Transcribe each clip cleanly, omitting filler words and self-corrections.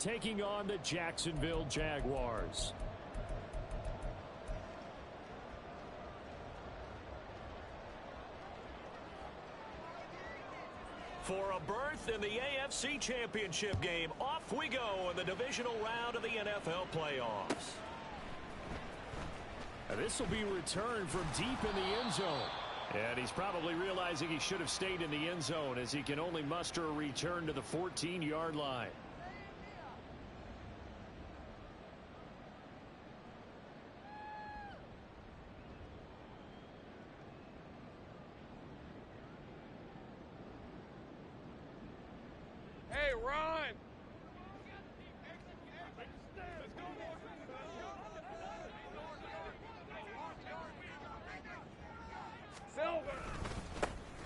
taking on the Jacksonville Jaguars. For a berth in the AFC Championship game, off we go in the divisional round of the NFL playoffs. This will be returned from deep in the end zone. And he's probably realizing he should have stayed in the end zone as he can only muster a return to the 14-yard line. Hey, Ron!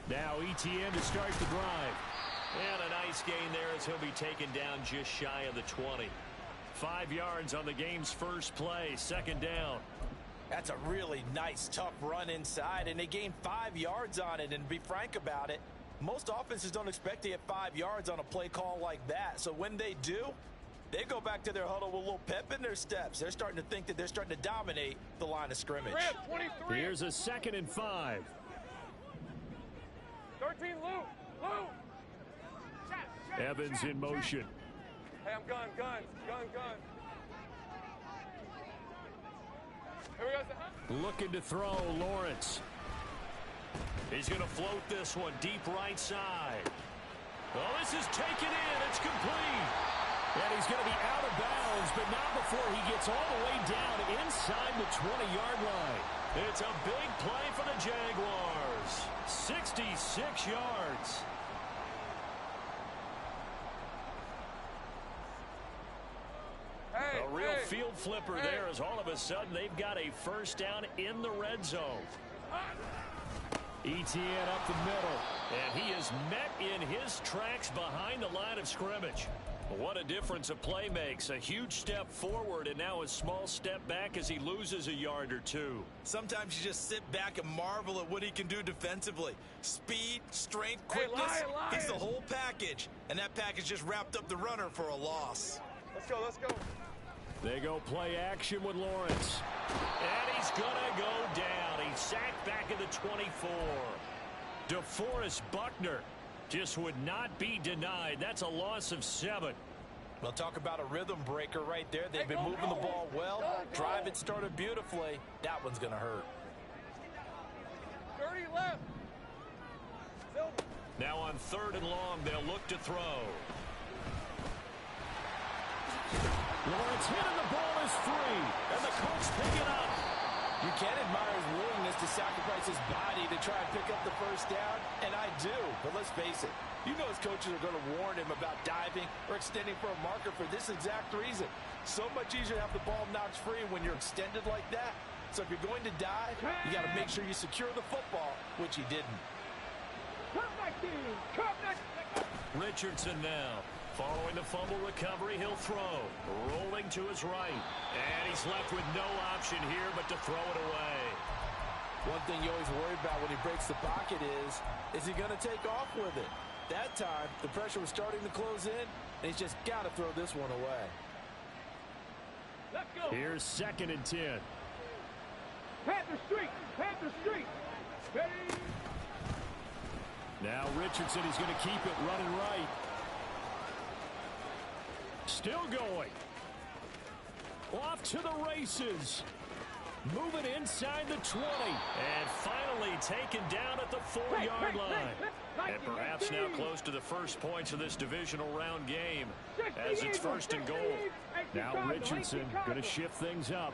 Now ETN to start the drive. And a nice gain there as he'll be taken down just shy of the 20. 5 yards on the game's first play, second down. That's a really nice, tough run inside, and they gained 5 yards on it. And to be frank about it, most offenses don't expect to get 5 yards on a play call like that. So when they do, they go back to their huddle with a little pep in their steps. They're starting to think that they're starting to dominate the line of scrimmage. Here's a 2nd and 5. 13, Lou! Evans in motion. Hey, I'm gun. Here we go. Looking to throw, Lawrence. He's going to float this one deep right side. Well, this is taken in. It's complete. And he's going to be out of bounds, but not before he gets all the way down inside the 20-yard line. It's a big play for the Jaguars. 66 yards. A real field flipper there as all of a sudden they've got a first down in the red zone. ETN up the middle. And he is met in his tracks behind the line of scrimmage. What a difference a play makes. A huge step forward and now a small step back as he loses a yard or two. Sometimes you just sit back and marvel at what he can do defensively. Speed, strength, quickness. He's the whole package. And that package just wrapped up the runner for a loss. Let's go. They go play action with Lawrence. And he's going to go down. He's sacked back at the 24. DeForest Buckner just would not be denied. That's a loss of 7. Well, talk about a rhythm breaker right there. They've been moving the ball well. Drive it started beautifully. That one's going to hurt. 30 left. Now on 3rd and long, they'll look to throw. Lawrence hit and the ball is free. And the Colts pick it up. You can't admire his willingness to sacrifice his body to try and pick up the first down, and I do. But let's face it, you know his coaches are going to warn him about diving or extending for a marker for this exact reason. So much easier to have the ball knocked free when you're extended like that. So if you're going to dive, you got to make sure you secure the football, which he didn't. Richardson now. Following the fumble recovery, he'll throw. Rolling to his right. And he's left with no option here but to throw it away. One thing you always worry about when he breaks the pocket is he going to take off with it? That time, the pressure was starting to close in, and he's just got to throw this one away. Let's go. Here's 2nd and 10. Panther Street. Ready. Now Richardson is going to keep it running right. Still going. Off to the races. Moving inside the 20. And finally taken down at the 4-yard line. And perhaps now close to the first points of this divisional round game as it's 1st and goal. Now Richardson going to shift things up.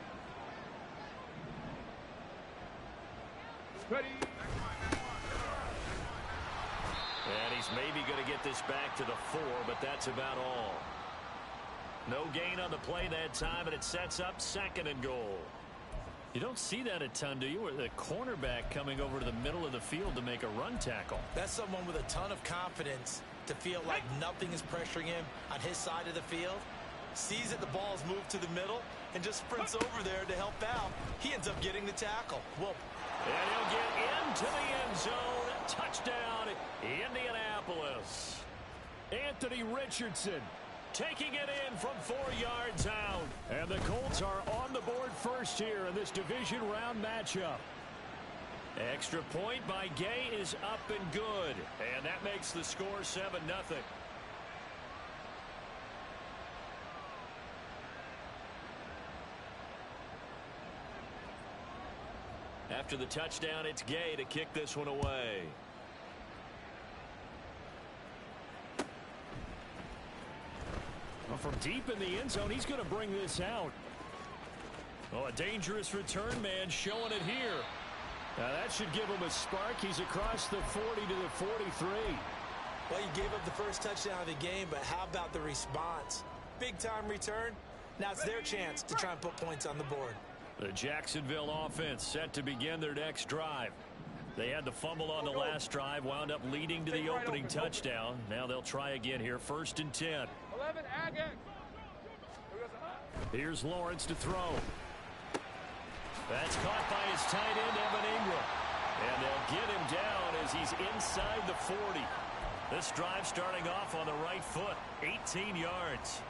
Ready. And he's maybe going to get this back to the 4, but that's about all. No gain on the play that time, and it sets up 2nd and goal. You don't see that a ton, do you? Where the cornerback coming over to the middle of the field to make a run tackle. That's someone with a ton of confidence to feel like nothing is pressuring him on his side of the field. Sees that the ball is moved to the middle and just sprints over there to help out. He ends up getting the tackle. Whoop. And he'll get into the end zone. Touchdown, Indianapolis. Anthony Richardson taking it in from 4 yards out. And the Colts are on the board first here in this division round matchup. Extra point by Gay is up and good. And that makes the score 7-0. After the touchdown, it's Gay to kick this one away. Well, from deep in the end zone, he's going to bring this out. Oh, a dangerous return man showing it here. Now that should give him a spark. He's across the 40 to the 43. Well, you gave up the first touchdown of the game, but how about the response? Big-time return. Now it's their chance to try and put points on the board. The Jacksonville offense set to begin their next drive. They had the fumble on the last drive, wound up leading to the opening touchdown. Now they'll try again here, 1st and 10. 11, Agag. Here's Lawrence to throw. That's caught by his tight end, Evan Ingram. And they'll get him down as he's inside the 40. This drive starting off on the right foot, 18 yards.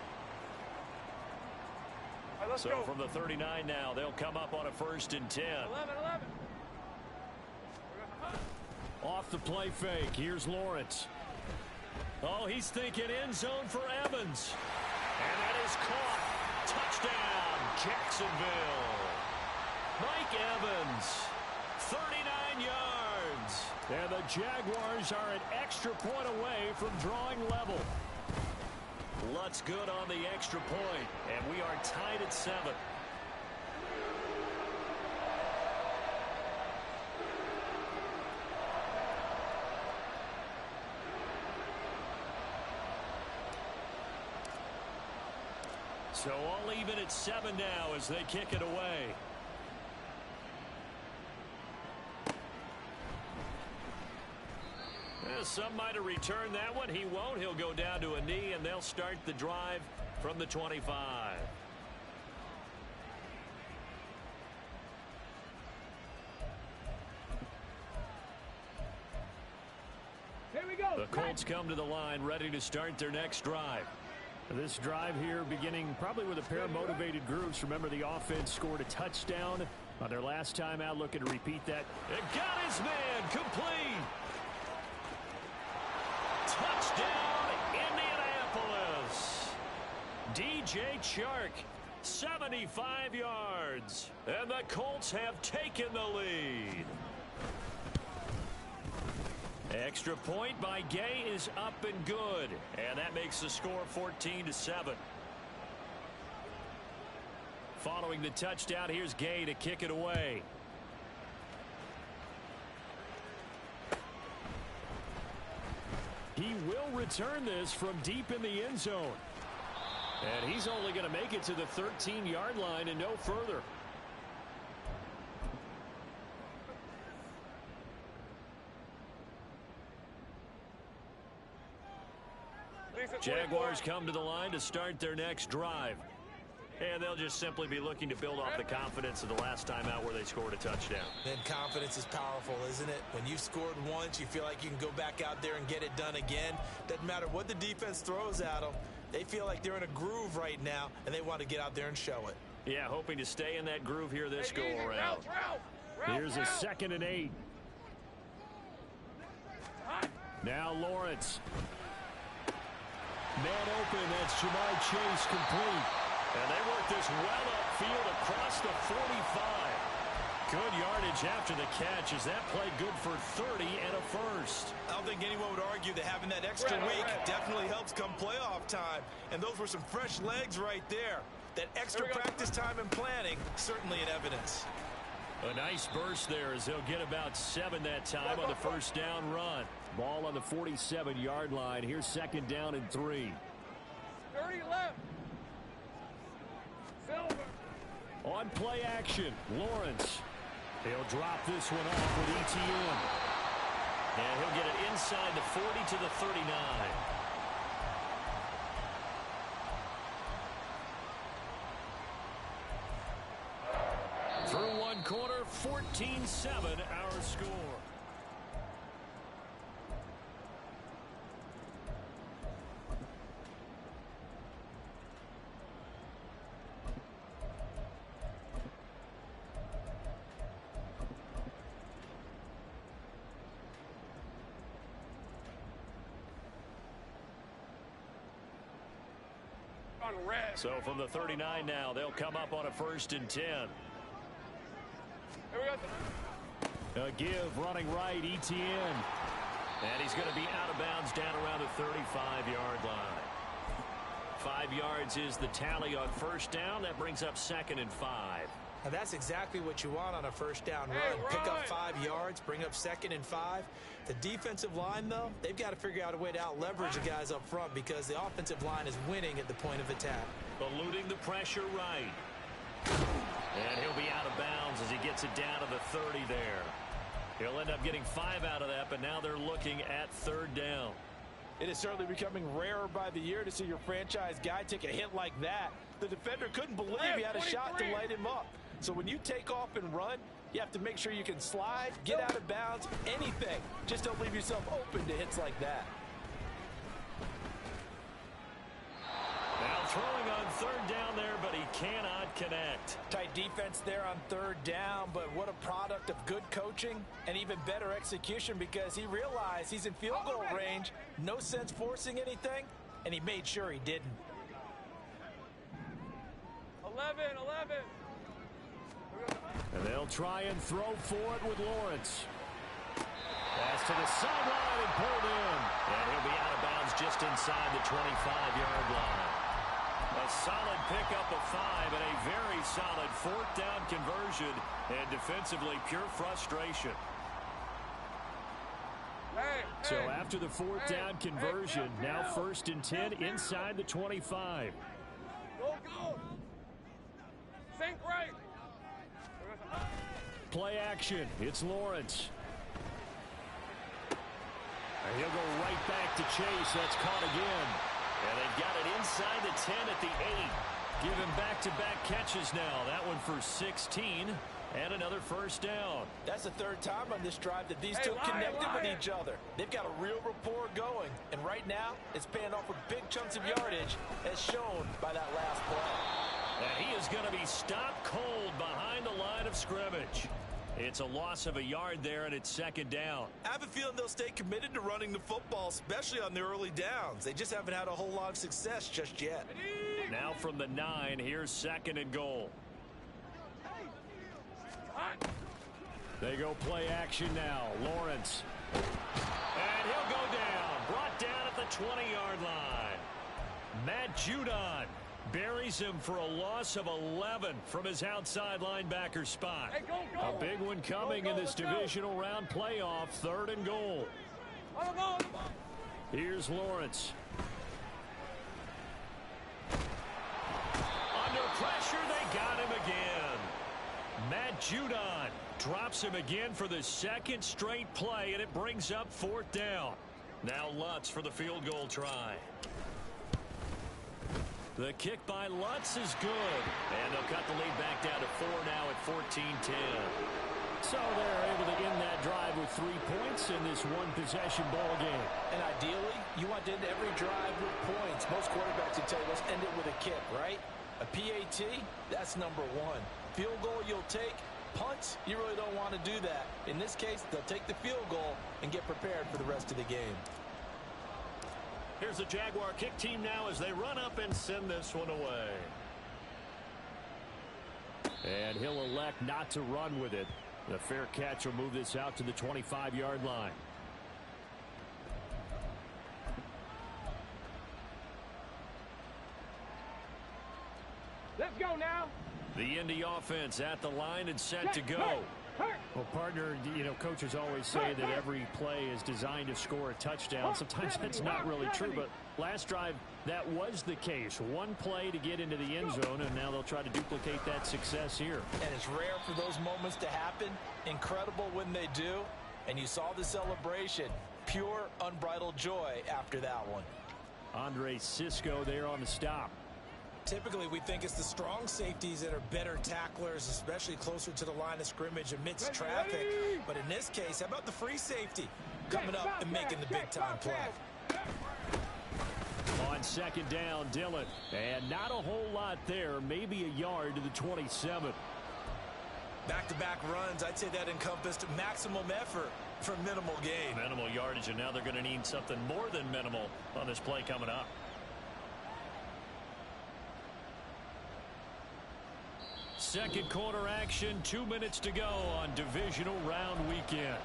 So from the 39 now, they'll come up on a 1st and 10. 11. Off the play fake. Here's Lawrence. Oh, he's thinking end zone for Evans. And that is caught. Touchdown, Jacksonville. Mike Evans, 39 yards. And the Jaguars are an extra point away from drawing level. Lutz good on the extra point, and we are tied at 7. So all even at 7 now as they kick it away. Some might have returned that one. He won't. He'll go down to a knee, and they'll start the drive from the 25. Here we go. The Colts come to the line, ready to start their next drive. This drive here beginning probably with a pair of motivated groups. Remember, the offense scored a touchdown on their last time out, looking to repeat that. It got his man complete. Touchdown, Indianapolis. DJ Chark, 75 yards. And the Colts have taken the lead. Extra point by Gay is up and good. And that makes the score 14-7. Following the touchdown, here's Gay to kick it away. He will return this from deep in the end zone. And he's only going to make it to the 13-yard line and no further. Jaguars come to the line to start their next drive. And they'll just simply be looking to build off the confidence of the last time out where they scored a touchdown. And confidence is powerful, isn't it? When you've scored once, you feel like you can go back out there and get it done again. Doesn't matter what the defense throws at them. They feel like they're in a groove right now, and they want to get out there and show it. Yeah, hoping to stay in that groove here this go-around. Here's a 2nd and 8. Now Lawrence. Man open, that's Jamar Chase complete. And they work this well upfield across the 45. Good yardage after the catch. Is that play good for 30 and a first? I don't think anyone would argue that having that extra week definitely helps come playoff time. And those were some fresh legs right there. That extra practice time and planning, certainly in evidence. A nice burst there as they'll get about 7 that time on the first down run. Ball on the 47-yard line. Here's 2nd down and 3. 30 left. Silver. On play action, Lawrence. He'll drop this one off with ETN. And he'll get it inside the 40 to the 39. Through one quarter, 14-7 our score. on red. So from the 39 now, they'll come up on a 1st and 10. Here we go. A give running right, Etienne. And he's going to be out of bounds down around the 35-yard line. 5 yards is the tally on 1st down. That brings up 2nd and 5. Now that's exactly what you want on a 1st down run. Pick up 5 yards, bring up 2nd and 5. The defensive line, though, they've got to figure out a way to out-leverage the guys up front because the offensive line is winning at the point of attack. Eluding the pressure right. And he'll be out of bounds as he gets it down to the 30 there. He'll end up getting 5 out of that, but now they're looking at 3rd down. It is certainly becoming rarer by the year to see your franchise guy take a hit like that. The defender couldn't believe he had a shot to light him up. So when you take off and run, you have to make sure you can slide, get out of bounds, anything. Just don't leave yourself open to hits like that. Now throwing on 3rd down there, but he cannot connect. Tight defense there on 3rd down, but what a product of good coaching and even better execution because he realized he's in field goal range, no sense forcing anything, and he made sure he didn't. 11. And they'll try and throw for it with Lawrence. Pass to the sideline and pulled in. And he'll be out of bounds just inside the 25-yard line. A solid pickup of 5 and a very solid 4th down conversion. And defensively, pure frustration. So after the 4th down conversion, now 1st and 10 inside the 25. Go. Sink right. Play action. It's Lawrence. And he'll go right back to Chase. That's caught again. And they've got it inside the 10 at the 8. Give him back-to-back catches now. That one for 16. And another 1st down. That's the 3rd time on this drive that these two connected with each other. They've got a real rapport going. And right now, it's paying off with big chunks of yardage, as shown by that last play. And he is going to be stopped cold behind the line of scrimmage. It's a loss of a yard there, and it's 2nd down. I have a feeling they'll stay committed to running the football, especially on the early downs. They just haven't had a whole lot of success just yet. Now from the 9, here's 2nd and goal. They go play action now. Lawrence. And he'll go down. Brought down at the 20-yard line. Matt Judon buries him for a loss of 11 from his outside linebacker spot. Hey, go. A big one coming in this divisional round playoff. 3rd and goal. Here's Lawrence. Under pressure, they got him again. Matt Judon drops him again for the 2nd straight play, and it brings up 4th down. Now Lutz for the field goal try. The kick by Lutz is good. And they'll cut the lead back down to 4 now at 14-10. So they're able to end that drive with 3 points in this one-possession ball game. And ideally, you want to end every drive with points. Most quarterbacks would tell you, let's end it with a kick, right? A PAT, that's number 1. Field goal you'll take. Punts, you really don't want to do that. In this case, they'll take the field goal and get prepared for the rest of the game. Here's the Jaguar kick team now as they run up and send this one away. And he'll elect not to run with it. The fair catch will move this out to the 25-yard line. Let's go now. The Indy offense at the line and set to go. Well, partner, coaches always say that every play is designed to score a touchdown. Sometimes that's not really true, but last drive, that was the case. One play to get into the end zone, and now they'll try to duplicate that success here. And it's rare for those moments to happen. Incredible when they do. And you saw the celebration. Pure, unbridled joy after that one. Andre Cisco there on the stop. Typically, we think it's the strong safeties that are better tacklers, especially closer to the line of scrimmage amidst traffic. But in this case, how about the free safety coming up and making the big-time play? On 2nd down, Dillon. And not a whole lot there, maybe a yard to the 27. Back-to-back runs, I'd say that encompassed maximum effort for minimal gain. Minimal yardage, and now they're going to need something more than minimal on this play coming up. second quarter action. 2 minutes to go on divisional round weekend.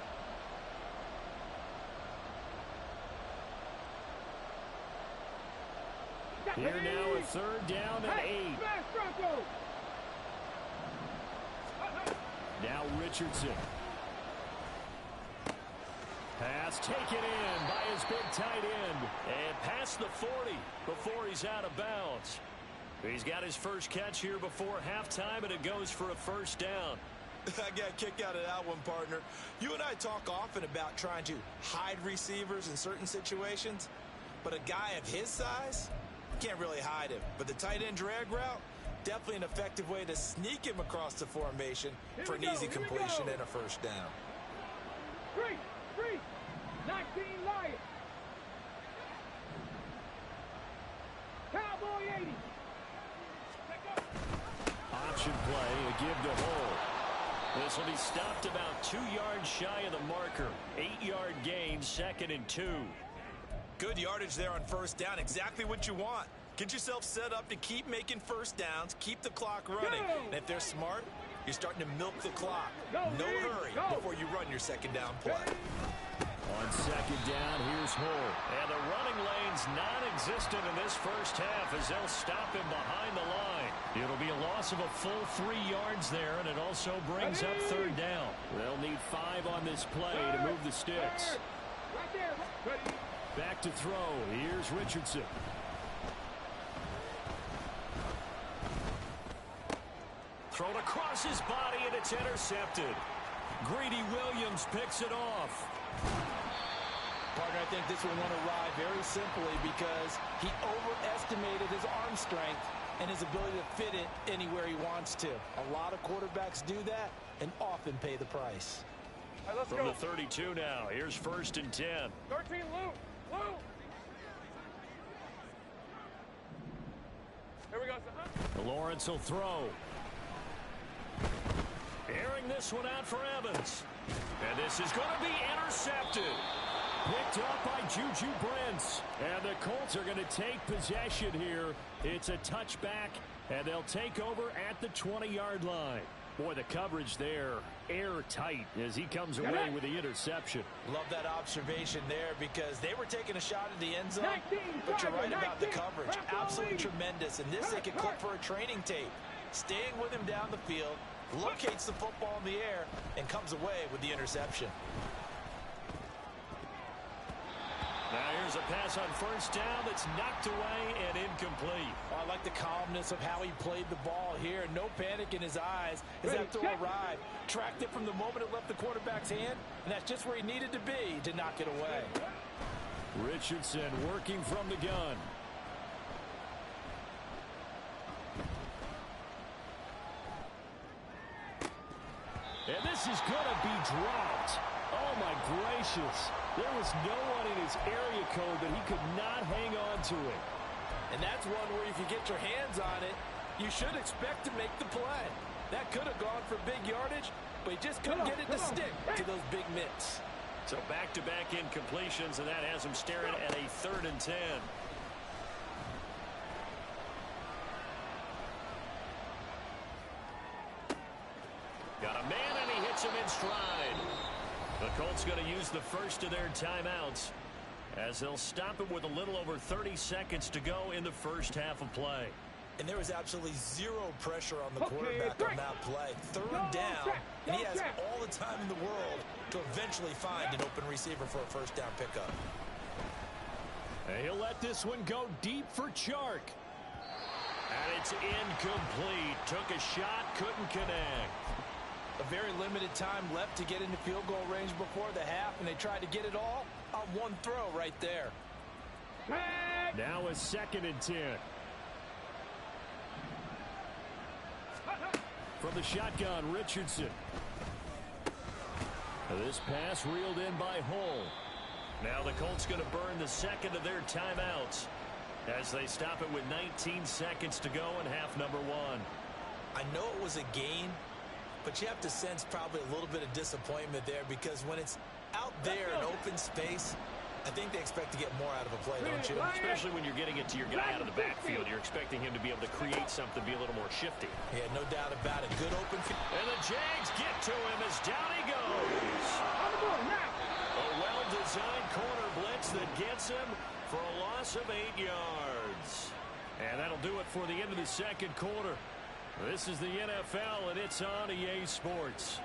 Here now a third down and 8. Now Richardson. Pass taken in by his big tight end. And past the 40 before he's out of bounds. He's got his first catch here before halftime, and it goes for a first down. I got kicked out of that one, partner. You and I talk often about trying to hide receivers in certain situations, but a guy of his size can't really hide him. But the tight end drag route, definitely an effective way to sneak him across the formation for an easy completion and a first down. 19 Lions. Cowboy 80. Option play, a give to Hole. This will be stopped about 2 yards shy of the marker. 8-yard gain, 2nd and 2. Good yardage there on first down. Exactly what you want. Get yourself set up to keep making first downs, keep the clock running. And if they're smart, you're starting to milk the clock. No hurry before you run your second down play. On second down, here's Hole. And the running lane's non-existent in this first half as they'll stop him behind the line. It'll be a loss of a full 3 yards there, and it also brings up third down. They'll need 5 on this play to move the sticks. Back to throw. Here's Richardson. Thrown across his body, and it's intercepted. Greedy Williams picks it off. Partner, I think this will want to ride very simply because he overestimated his arm strength and his ability to fit it anywhere he wants to. A lot of quarterbacks do that and often pay the price. All right, let's From go. the 32 now, here's 1st and 10. 13 Luke. Here we go, son. Lawrence will throw. Airing this one out for Evans. And this is going to be intercepted. Picked up by Juju Brents. And the Colts are going to take possession here. It's a touchback, and they'll take over at the 20-yard line. Boy, the coverage there, airtight as he comes away with the interception. Love that observation there because they were taking a shot at the end zone, but you're right about the coverage. Absolutely tremendous. And this they could clip for a training tape. Staying with him down the field, locates the football in the air, and comes away with the interception. Now here's a pass on first down that's knocked away and incomplete. I like the calmness of how he played the ball here. No panic in his eyes as that throw arrived. Tracked it from the moment it left the quarterback's hand, and that's just where he needed to be to knock it away. Richardson working from the gun. And this is going to be dropped. Oh, my gracious. There was no one in his area code that he could not hang on to it. And that's one where if you get your hands on it, you should expect to make the play. That could have gone for big yardage, but he just couldn't get it to stick to those big mitts. So back-to-back incompletions, and that has him staring at a 3rd and 10. Got a man, and he hits him in stride. The Colts going to use the first of their timeouts as they'll stop it with a little over 30 seconds to go in the first half of play. And there was absolutely zero pressure on the quarterback on that play. Third down, and he has all the time in the world to eventually find an open receiver for a first down pickup. And he'll let this one go deep for Chark. And it's incomplete. Took a shot, couldn't connect. A very limited time left to get into field goal range before the half, and they tried to get it all on one throw right there. Now a 2nd and 10. From the shotgun, Richardson. This pass reeled in by Hole. Now the Colts going to burn the second of their timeouts as they stop it with 19 seconds to go in half number 1. I know it was a gain, but you have to sense probably a little bit of disappointment there because when it's out there in open space, I think they expect to get more out of a play, don't you? Especially when you're getting it to your guy out of the backfield. You're expecting him to be able to create something, be a little more shifty. Yeah, no doubt about it. Good open field. And the Jags get to him as down he goes. A well-designed corner blitz that gets him for a loss of 8 yards. And that'll do it for the end of the second quarter. This is the NFL, and it's on EA Sports.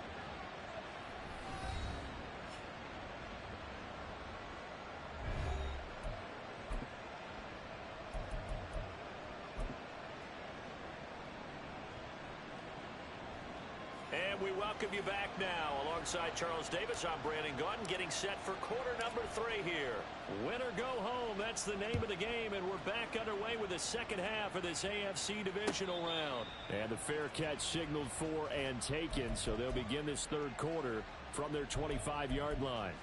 And we welcome you back now. Alongside Charles Davis, I'm Brandon Gaudin, getting set for quarter number 3 here. Win or go home, that's the name of the game, and we're back underway with the second half of this AFC divisional round. And the fair catch signaled for and taken, so they'll begin this third quarter from their 25-yard line.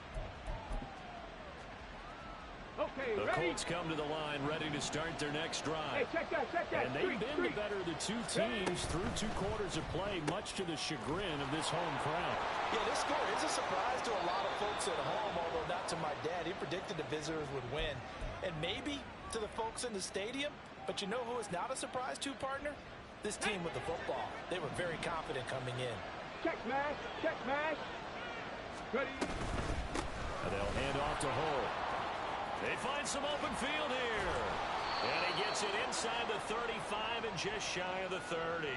Okay, The ready? Colts come to the line, ready to start their next drive. Hey, check that. And they've been the better of the two teams through 2 quarters of play, much to the chagrin of this home crowd. Yeah, this score is a surprise to a lot of folks at home, although not to my dad. He predicted the visitors would win. And maybe to the folks in the stadium. But you know who is not a surprise to, partner? This team with the football. They were very confident coming in. Check smash. Ready? And they'll hand off to Hull. They find some open field here. And he gets it inside the 35 and just shy of the 30.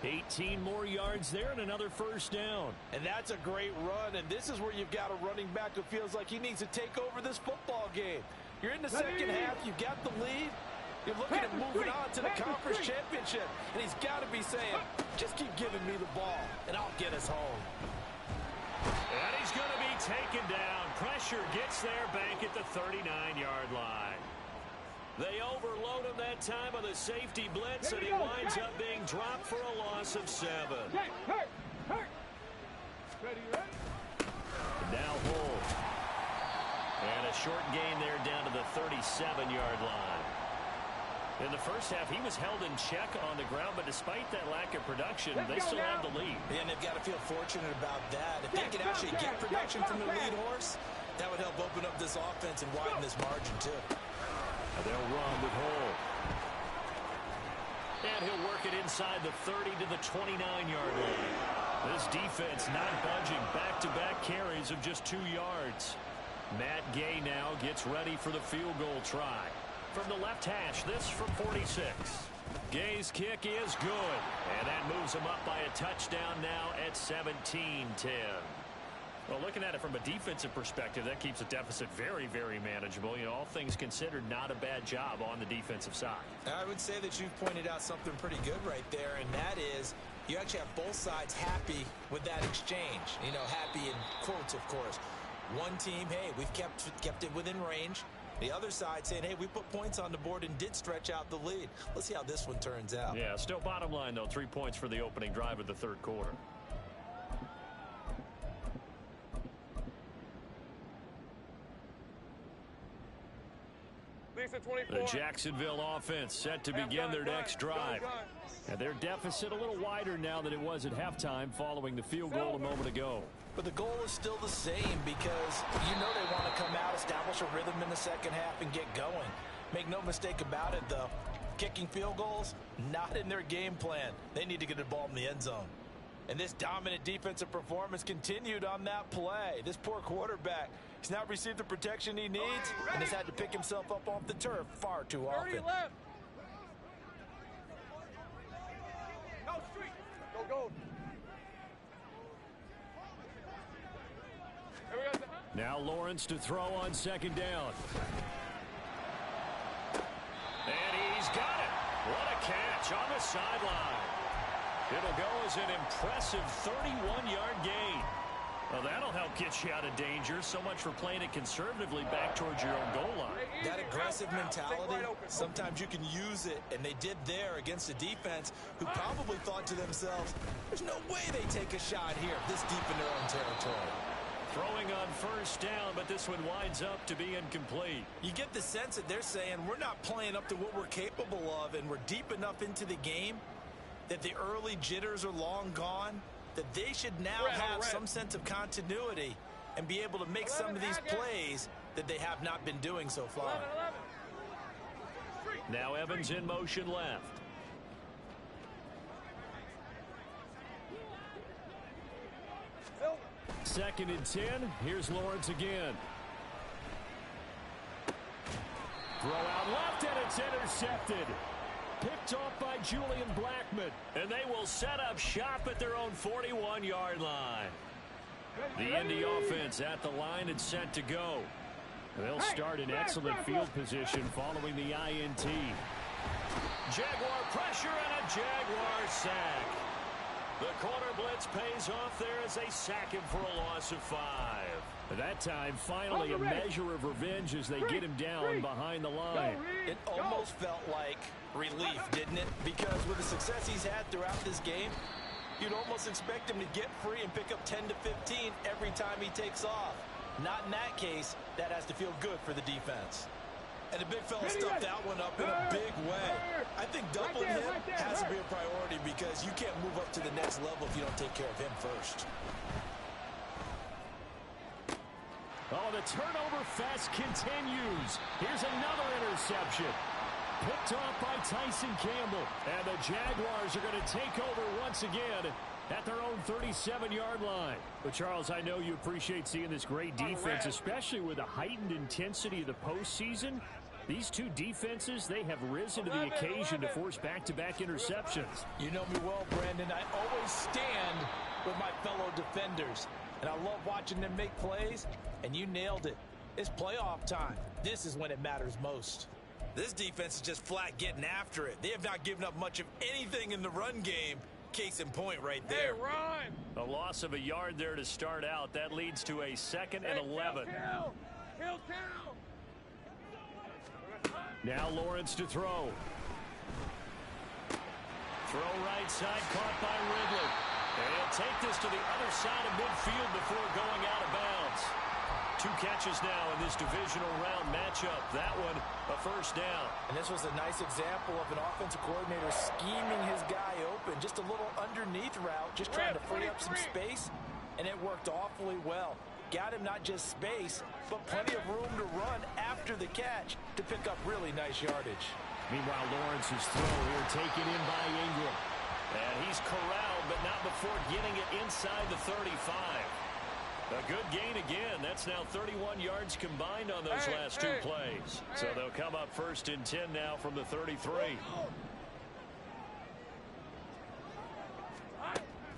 18 more yards there and another first down. And that's a great run, and this is where you've got a running back who feels like he needs to take over this football game. You're in the second half, you've got the lead, you're looking at moving on to the conference championship, and he's got to be saying, just keep giving me the ball, and I'll get us home. And he's going to be taken down. Pressure gets there back at the 39-yard line. They overload him that time on the safety blitz, and he winds up being dropped for a loss of 7. Hurt. Ready? Now Hull. And a short gain there down to the 37-yard line. In the first half, he was held in check on the ground, but despite that lack of production, they still have the lead. And they've got to feel fortunate about that. If they can actually get production from the lead horse, that would help open up this offense and widen this margin, too. And they'll run with Hull. And he'll work it inside the 30 to the 29-yard line. This defense not budging. Back-to-back carries of just 2 yards. Matt Gay now gets ready for the field goal try. From the left hash, this from 46. Gay's kick is good. And that moves him up by a touchdown now at 17-10. Well, looking at it from a defensive perspective, that keeps the deficit very, very manageable. You know, all things considered, not a bad job on the defensive side. I would say that you've pointed out something pretty good right there, and that is you actually have both sides happy with that exchange. You know, happy in quotes, of course. One team, hey, we've kept it within range. The other side saying, hey, we put points on the board and did stretch out the lead. Let's see how this one turns out. Yeah, still bottom line, though, 3 points for the opening drive of the third quarter. The Jacksonville offense set to begin their next drive. And their deficit a little wider now than it was at halftime following the field goal a moment ago. But the goal is still the same because you know they want to come out, establish a rhythm in the second half, and get going. Make no mistake about it, though. Kicking field goals, not in their game plan. They need to get the ball in the end zone. And this dominant defensive performance continued on that play. This poor quarterback, he's not received the protection he needs and has had to pick himself up off the turf far too often. Left. Go street. Go. Now Lawrence to throw on second down. And he's got it. What a catch on the sideline. It'll go as an impressive 31-yard gain. Well, that'll help get you out of danger. So much for playing it conservatively back towards your own goal line. That aggressive mentality, sometimes you can use it, and they did there against a defense who probably thought to themselves, there's no way they take a shot here this deep in their own territory. Throwing on first down, but this one winds up to be incomplete. You get the sense that they're saying we're not playing up to what we're capable of, and we're deep enough into the game that the early jitters are long gone, that they should now have some sense of continuity and be able to make some of these plays that they have not been doing so far. 11. Now Evans in motion left. Second and 10. Here's Lawrence again. Throw out left, and it's intercepted. Picked off by Julian Blackmon. And they will set up shop at their own 41-yard line. The Indy offense at the line and set to go. They'll start in excellent field position following the INT. Jaguar pressure and a Jaguar sack. The corner blitz pays off there as they sack him for a loss of 5. At that time, finally a measure of revenge as they get him down behind the line. It almost felt like relief, didn't it? Because with the success he's had throughout this game, you'd almost expect him to get free and pick up 10 to 15 every time he takes off. Not in that case. That has to feel good for the defense. And the big fella stuffed that one up in a big way. I think doubling him has to be a priority because you can't move up to the next level if you don't take care of him first. Oh, the turnover fest continues. Here's another interception. Picked off by Tyson Campbell. And the Jaguars are going to take over once again at their own 37-yard line. But, Charles, I know you appreciate seeing this great defense, especially with the heightened intensity of the postseason. These two defenses, they have risen to the occasion to force back-to-back interceptions. You know me well, Brandon. I always stand with my fellow defenders. And I love watching them make plays, and you nailed it. It's playoff time. This is when it matters most. This defense is just flat getting after it. They have not given up much of anything in the run game. Case in point right there. Hey, run! A loss of a yard there to start out. That leads to a 2nd and 11. Hill Now Lawrence to throw. Throw right side, caught by Ridley. And he'll take this to the other side of midfield before going out of bounds. 2 catches now in this divisional round matchup. That one, a first down. And this was a nice example of an offensive coordinator scheming his guy open. Just a little underneath route, just trying to free up some space, and it worked awfully well. Got him not just space, but plenty of room to run after the catch to pick up really nice yardage. Meanwhile, Lawrence's throw here taken in by Ingram. And he's corralled, but not before getting it inside the 35. A good gain again. That's now 31 yards combined on those last 2 plays. So they'll come up 1st and 10 now from the 33.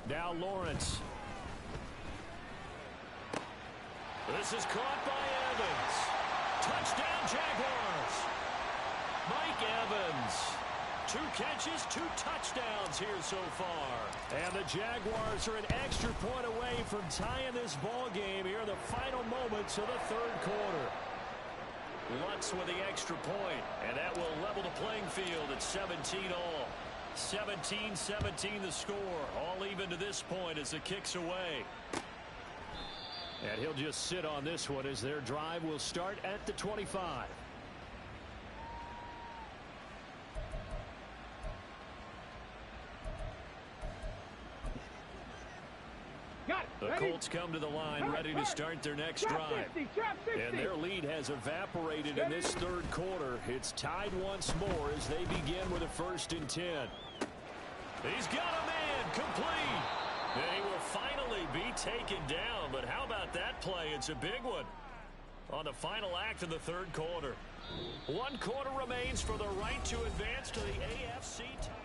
Now Lawrence. This is caught by Evans. Touchdown Jaguars. Mike Evans. 2 catches, 2 touchdowns here so far. And the Jaguars are an extra point away from tying this ball game here in the final moments of the 3rd quarter. Lutz with the extra point, and that will level the playing field at 17 all. 17-17 the score, all even to this point as the kick's away. And he'll just sit on this one as their drive will start at the 25. The Colts come to the line ready to start their next drive. And their lead has evaporated in this 3rd quarter. It's tied once more as they begin with a 1st and 10. He's got a man complete. And he will finally be taken down. But how about that play? It's a big one on the final act of the 3rd quarter. 1 quarter remains for the right to advance to the AFC title.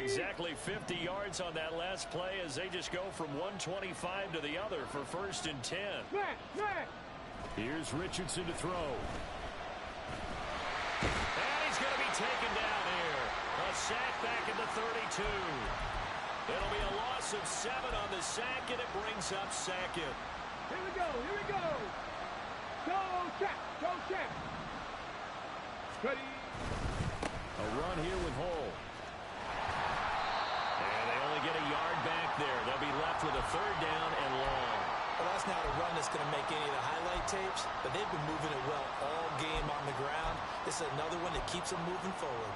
Exactly 50 yards on that last play as they just go from 125 to the other for 1st and 10. Here's Richardson to throw. And he's going to be taken down here. A sack back at the 32. It'll be a loss of 7 on the sack, and it brings up 2nd. Here we go. Go, check. Ready. A run here with Hull. And they only get a yard back there. They'll be left with a 3rd down and long. Well, that's not a run that's going to make any of the highlight tapes, but they've been moving it well all game on the ground. This is another one that keeps them moving forward.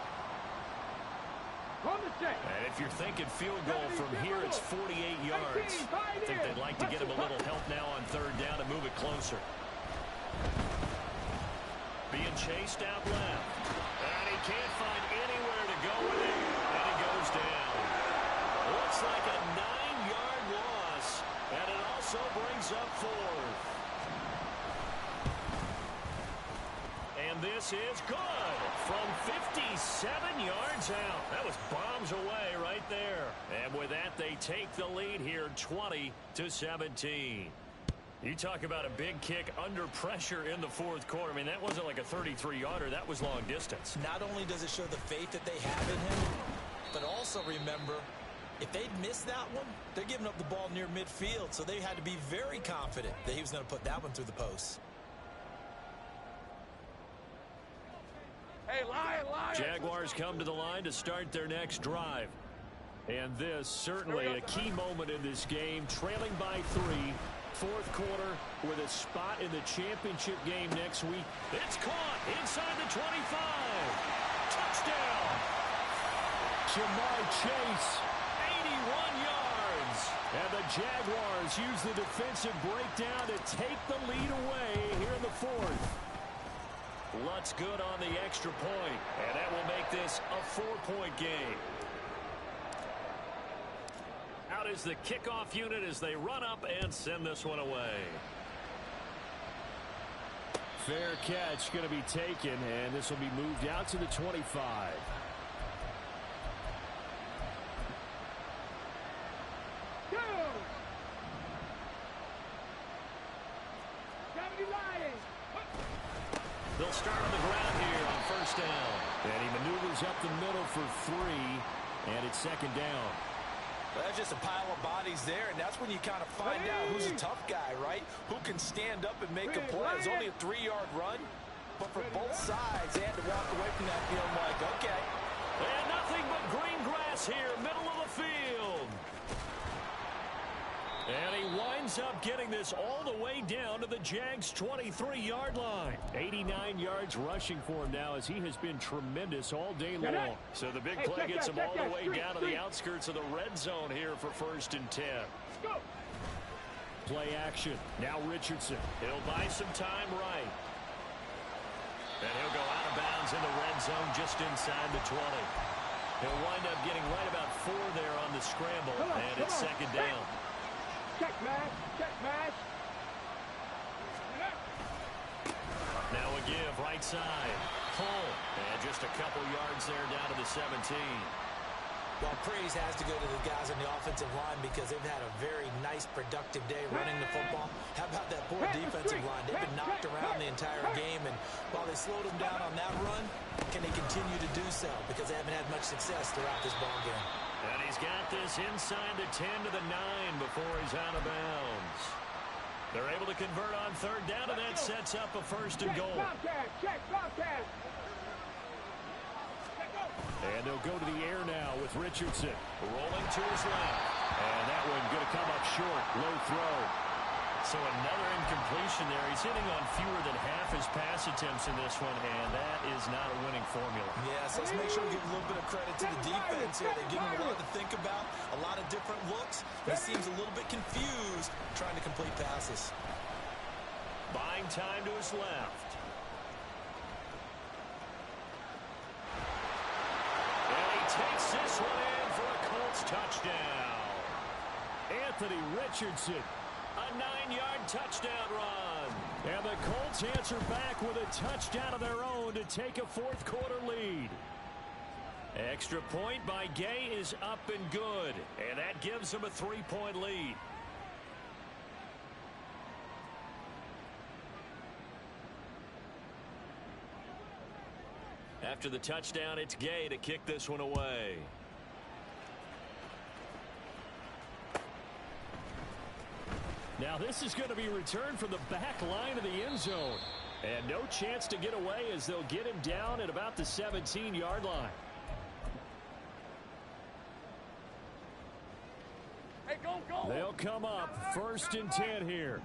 On the check. And if you're thinking field goal from here, it's 48 yards. I think they'd like to get him a little help now on third down and move it closer. Being chased out left. And he can't find anywhere to go with it. And he goes down. Looks like a 9-yard loss. And it also brings up fourth. And this is good from 57 yards out. That was bombs away right there. And with that, they take the lead here 20-17. You talk about a big kick under pressure in the fourth quarter. I mean, that wasn't like a 33-yarder. That was long distance. Not only does it show the faith that they have in him, but also remember, if they'd missed that one, they're giving up the ball near midfield, so they had to be very confident that he was going to put that one through the post. Hey, Lion. Jaguars come to the line to start their next drive. And this certainly a key moment in this game, trailing by 3. Fourth quarter with a spot in the championship game next week. It's caught inside the 25. Touchdown. Jamar Chase, 81 yards. And the Jaguars use the defensive breakdown to take the lead away here in the fourth. Lutz good on the extra point, and that will make this a 4-point game. Out is the kickoff unit as they run up and send this one away. Fair catch going to be taken, and this will be moved out to the 25. Go! Gravity Lion! They'll start on the ground here on first down. And he maneuvers up the middle for 3, and it's second down. That's just a pile of bodies there, and that's when you kind of find out who's a tough guy, right? Who can stand up and make a play. It's only a 3-yard run, but for both sides, they had to walk away from that feeling like, okay. And nothing but green grass here, middle of the field. And he winds up getting this all the way down to the Jags' 23-yard line. 89 yards rushing for him now as he has been tremendous all day long. So the big play gets him all the way down to the outskirts of the red zone here for 1st and 10. Go! Play action. Now Richardson. He'll buy some time right. And he'll go out of bounds in the red zone just inside the 20. He'll wind up getting right about 4 there on the scramble, and it's second down. Check mash. Now a give right side. Pull. And just a couple yards there down to the 17. Well, praise has to go to the guys on the offensive line because they've had a very nice, productive day running the football. How about that poor defensive line? They've been knocked around the entire game, and while they slowed them down on that run, can they continue to do so? Because they haven't had much success throughout this ball game. And he's got this inside the 10 to the 9 before he's out of bounds. They're able to convert on third down, and that sets up a 1st and goal. Check Bobcat. And they'll go to the air now with Richardson. Rolling to his left. And that one going to come up short. Low throw. So another incompletion there. He's hitting on fewer than half his pass attempts in this one, and that is not a winning formula. Yes, let's make sure we give a little bit of credit to the defense here. They give him a lot to think about, a lot of different looks. He seems a little bit confused trying to complete passes. Buying time to his left. And he takes this one in for a Colts touchdown. Anthony Richardson. A 9-yard touchdown run. And the Colts answer back with a touchdown of their own to take a fourth quarter lead. Extra point by Gay is up and good. And that gives them a 3-point lead. After the touchdown, it's Gay to kick this one away. Now this is going to be returned from the back line of the end zone. And no chance to get away as they'll get him down at about the 17-yard line. Hey, go. They'll come up 1st and 10 here.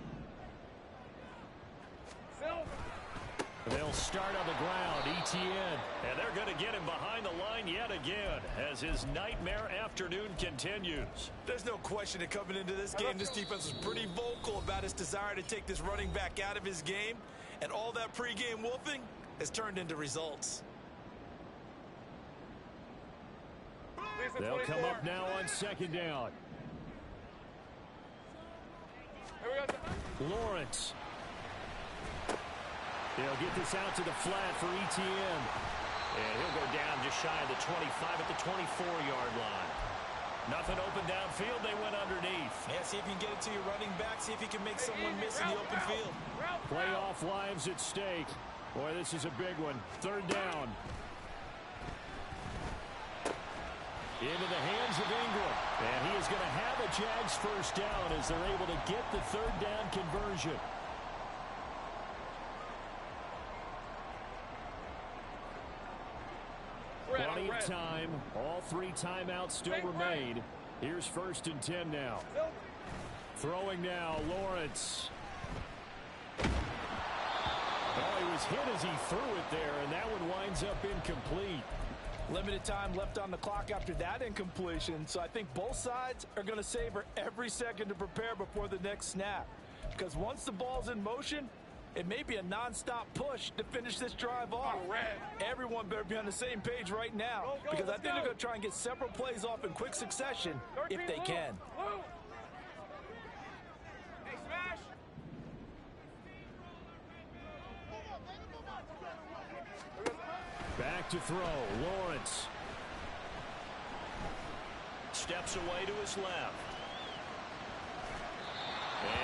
They'll start on the ground, ETN. And they're going to get him behind the line yet again as his nightmare afternoon continues. There's no question that coming into this game, this defense was pretty vocal about its desire to take this running back out of his game, and all that pregame wolfing has turned into results. They'll come up now on second down. Lawrence. They'll get this out to the flat for Etienne. And he'll go down just shy of the 25 at the 24-yard line. Nothing open downfield. They went underneath. Yeah, see if you can get it to your running back. See if you can make someone miss in the open field. Playoff lives at stake. Boy, this is a big one. Third down. Into the hands of Ingram. And he is going to have a Jags first down as they're able to get the third down conversion. Plenty of time. All 3 timeouts still remain. Here's 1st and 10 now. Throwing now, Lawrence. Oh, he was hit as he threw it there, and that one winds up incomplete. Limited time left on the clock after that incompletion, so I think both sides are going to savor every second to prepare before the next snap. Because once the ball's in motion, it may be a nonstop push to finish this drive off. Everyone better be on the same page right now, because I think they're going to try and get several plays off in quick succession if they can. Back to throw, Lawrence. Steps away to his left.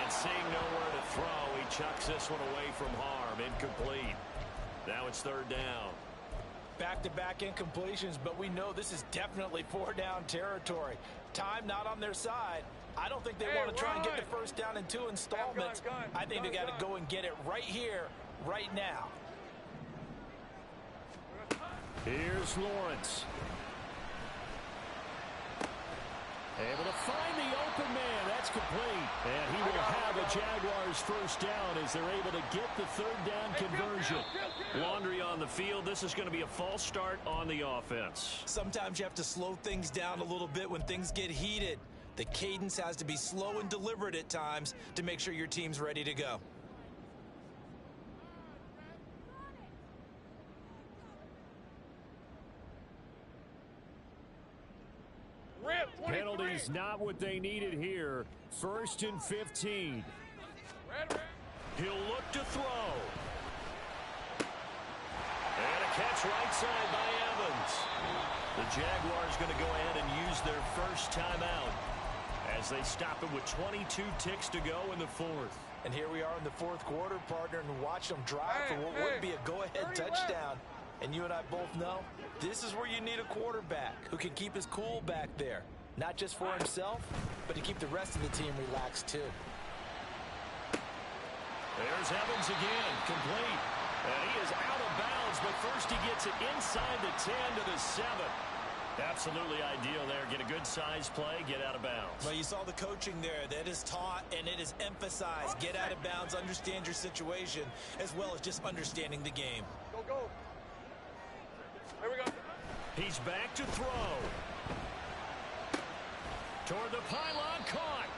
And seeing nowhere to throw, he chucks this one away from harm. Incomplete. Now it's third down. Back-to-back incompletions, but we know this is definitely 4-down territory. Time not on their side. I don't think they want to try and get the first down in 2 installments. I think they got to go and get it right here, right now. Here's Lawrence. Able to find the open man. That's complete. And he will have a Jaguars first down as they're able to get the third down conversion. Laundry on the field. This is going to be a false start on the offense. Sometimes you have to slow things down a little bit when things get heated. The cadence has to be slow and deliberate at times to make sure your team's ready to go. Penalties not what they needed here. 1st and 15. He'll look to throw. And a catch right side by Evans. The Jaguars going to go ahead and use their first timeout as they stop it with 22 ticks to go in the 4th. And here we are in the 4th quarter, partner, and watch them drive for what would be a go-ahead touchdown. And you and I both know this is where you need a quarterback who can keep his cool back there. Not just for himself, but to keep the rest of the team relaxed too. There's Evans again, complete. And he is out of bounds, but first he gets it inside the 10 to the 7. Absolutely ideal there. Get a good size play, get out of bounds. Well, you saw the coaching there. That is taught and it is emphasized. Get out of bounds, understand your situation, as well as just understanding the game. Go. Here we go. He's back to throw. Toward the pylon, caught.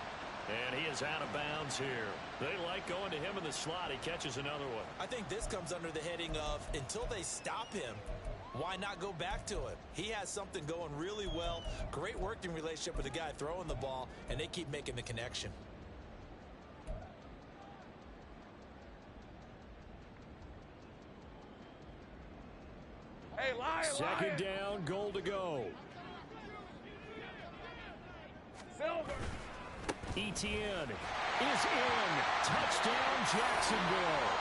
And he is out of bounds here. They like going to him in the slot. He catches another one. I think this comes under the heading of until they stop him, why not go back to it? He has something going really well. Great working relationship with the guy throwing the ball, and they keep making the connection. Hey, Second down, goal to go. Silver. Etienne is in. Touchdown, Jacksonville.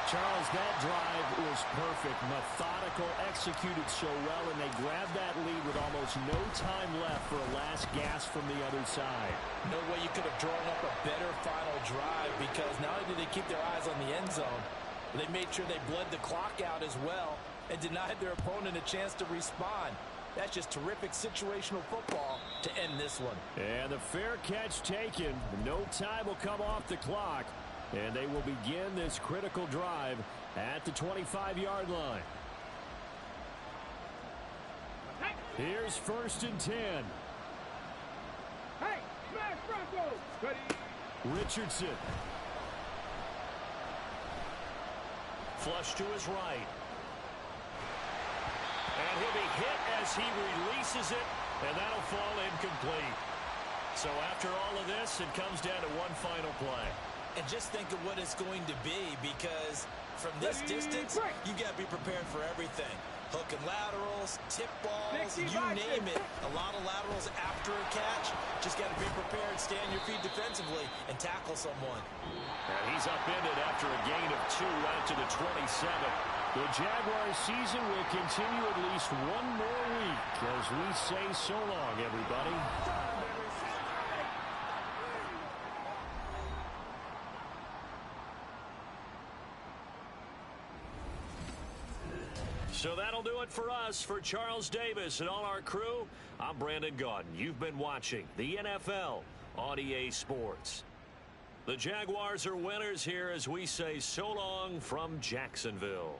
Charles, that drive was perfect. Methodical, executed so well, and they grabbed that lead with almost no time left for a last gasp from the other side. No way you could have drawn up a better final drive, because not only did they keep their eyes on the end zone, they made sure they bled the clock out as well and denied their opponent a chance to respond. That's just terrific situational football to end this one. And the fair catch taken. No time will come off the clock. And they will begin this critical drive at the 25-yard line. Here's 1st and 10. Hey, smash Bronco. Ready. Richardson. Flush to his right. And he'll be hit as he releases it, and that'll fall incomplete. So after all of this, it comes down to one final play. And just think of what it's going to be, because from this distance, you got to be prepared for everything. Hook and laterals, tip balls, you name it. A lot of laterals after a catch. Just got to be prepared, stay on your feet defensively, and tackle someone. And he's upended after a gain of 2 out to the 27. The Jaguars season will continue at least one more week as we say so long, everybody. So that'll do it for us. For Charles Davis and all our crew, I'm Brandon Gaudin. You've been watching the NFL on EA Sports. The Jaguars are winners here as we say so long from Jacksonville.